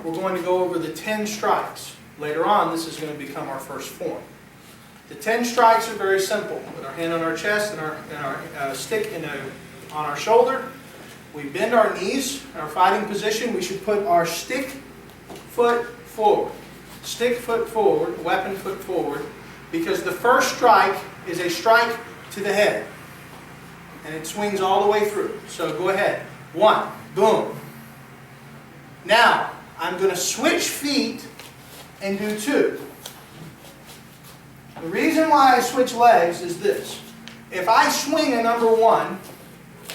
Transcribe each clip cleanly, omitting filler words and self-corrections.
we're going to go over the 10 strikes. Later on, this is going to become our first form. The 10 strikes are very simple. Put our hand on our chest and our stick on our shoulder. We bend our knees in our fighting position. We should put our stick foot forward. Stick foot forward, weapon foot forward, because the first strike is a strike to the head. And it swings all the way through. So go ahead. 1, boom. Now, I'm going to switch feet and do 2. The reason why I switch legs is this. If I swing a number 1,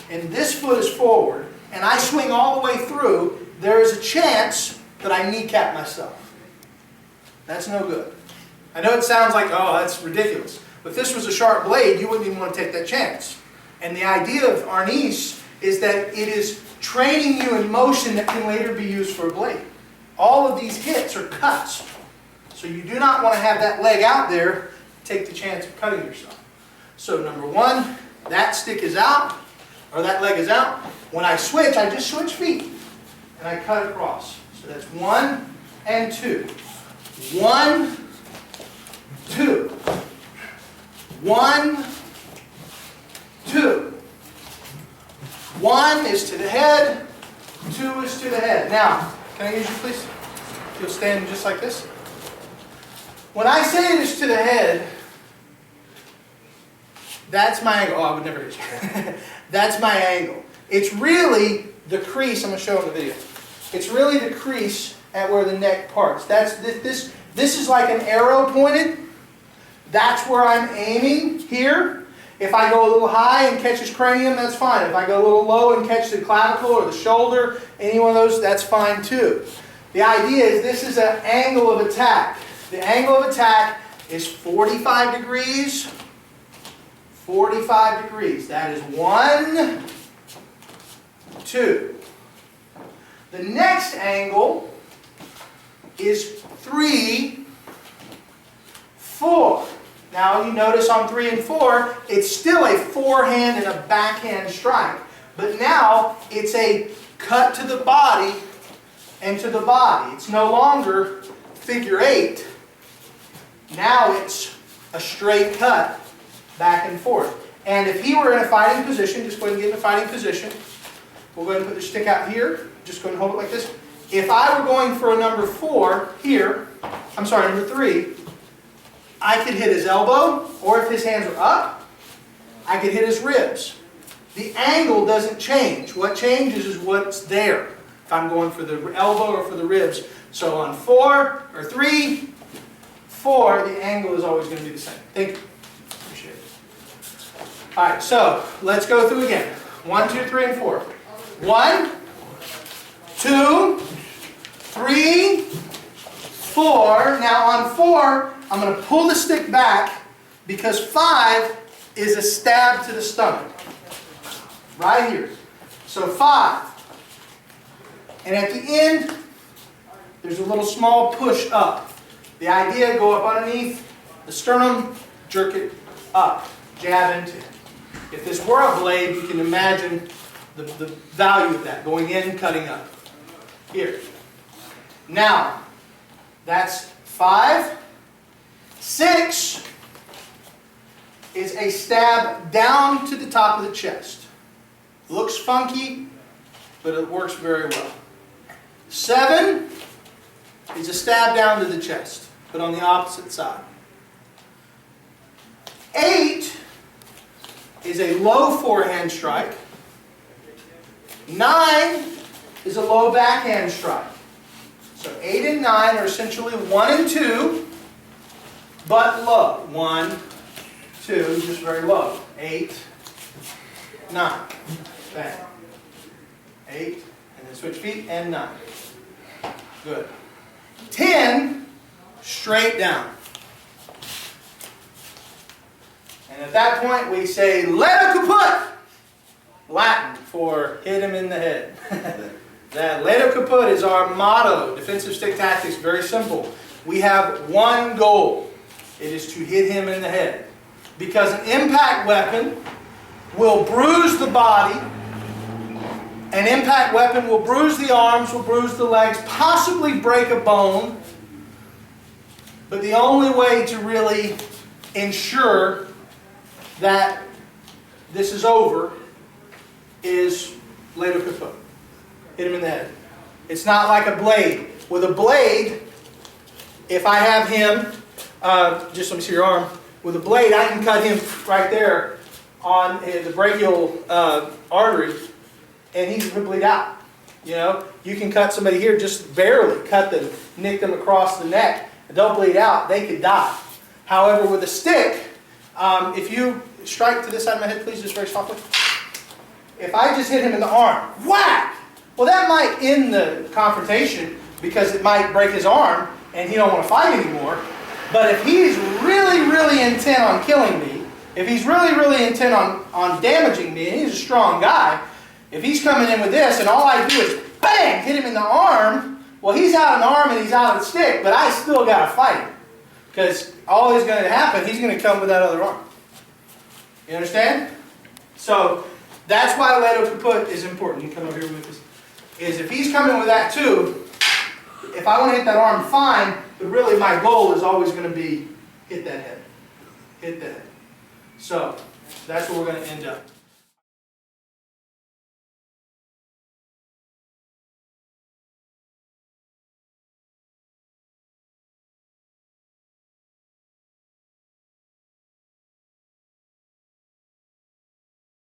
and this foot is forward, and I swing all the way through, there is a chance that I kneecap myself. That's no good. I know it sounds like, oh, that's ridiculous. But if this was a sharp blade, you wouldn't even want to take that chance. And the idea of arnis is that it is training you in motion that can later be used for a blade. All of these hits are cuts. So you do not want to have that leg out there, take the chance of cutting yourself. So number 1, that stick is out, or that leg is out. When I switch, I just switch feet, and I cut across. So that's 1 and 2. 1, 2. 1, 2. 1 is to the head, 2 is to the head. Now, can I use you please? You'll stand just like this. When I say it is to the head, that's my angle. Oh, I would never hit you. That's my angle. It's really the crease. I'm going to show in the video. It's really the crease at where the neck parts. This is like an arrow pointed. That's where I'm aiming here. If I go a little high and catch his cranium, that's fine. If I go a little low and catch the clavicle or the shoulder, any one of those, that's fine too. The idea is this is an angle of attack. The angle of attack is 45 degrees. 45 degrees. That is 1, 2. The next angle is 3, 4. Now you notice on 3 and 4, it's still a forehand and a backhand strike. But now it's a cut to the body and to the body. It's no longer figure 8. Now it's a straight cut back and forth. And if he were in a fighting position, just go ahead and get in a fighting position. We'll go ahead and put the stick out here. Just go ahead and hold it like this. If I were going for a number 4 here, I'm sorry, number 3, I could hit his elbow, or if his hands are up, I could hit his ribs. The angle doesn't change. What changes is what's there. If I'm going for the elbow or for the ribs. So on 4 or 3, 4, the angle is always going to be the same. Thank you. Appreciate it. All right, so let's go through again. 1, 2, 3, and 4. 1, 2, 3, 4. Now on 4, I'm going to pull the stick back because 5 is a stab to the stomach. Right here. So 5. And at the end, there's a little small push up. The idea, go up underneath the sternum, jerk it up, jab into it. If this were a blade, you can imagine the value of that, going in, cutting up. Here. Now, that's 5. 6 is a stab down to the top of the chest. Looks funky, but it works very well. 7 is a stab down to the chest, but on the opposite side. 8 is a low forehand strike. 9 is a low backhand strike. So 8 and 9 are essentially 1 and 2, but low. 1, 2, just very low. 8, 9. Bang. 8, and then switch feet, and 9. Good. 10, straight down. And at that point we say, ledo caput! Latin for hit him in the head. That ledo caput is our motto. Defensive stick tactics, very simple. We have one goal. It is to hit him in the head. Because an impact weapon will bruise the body An impact weapon will bruise the arms, will bruise the legs, possibly break a bone. But the only way to really ensure that this is over is ledo kaput. Hit him in the head. It's not like a blade. With a blade, if I have him, just let me see your arm. With a blade, I can cut him right there on the brachial artery, and he's going to bleed out. You know, you can cut somebody here, just barely cut them, nick them across the neck, and don't bleed out. They could die. However, with a stick, if you strike to this side of my head, please, just very softly. If I just hit him in the arm, whack! Well, that might end the confrontation because it might break his arm, and he don't want to fight anymore. But if he's really, really intent on killing me, if he's really, really intent on damaging me, and he's a strong guy, if he's coming in with this and all I do is bang, hit him in the arm, well, he's out an arm and he's out a stick, but I still got to fight him. Because all is going to happen, he's going to come with that other arm. You understand? So that's why ledo kaput is important. You come over here with this. Is if he's coming with that too, if I want to hit that arm, fine, but really my goal is always going to be hit that head. Hit that head. So that's where we're going to end up.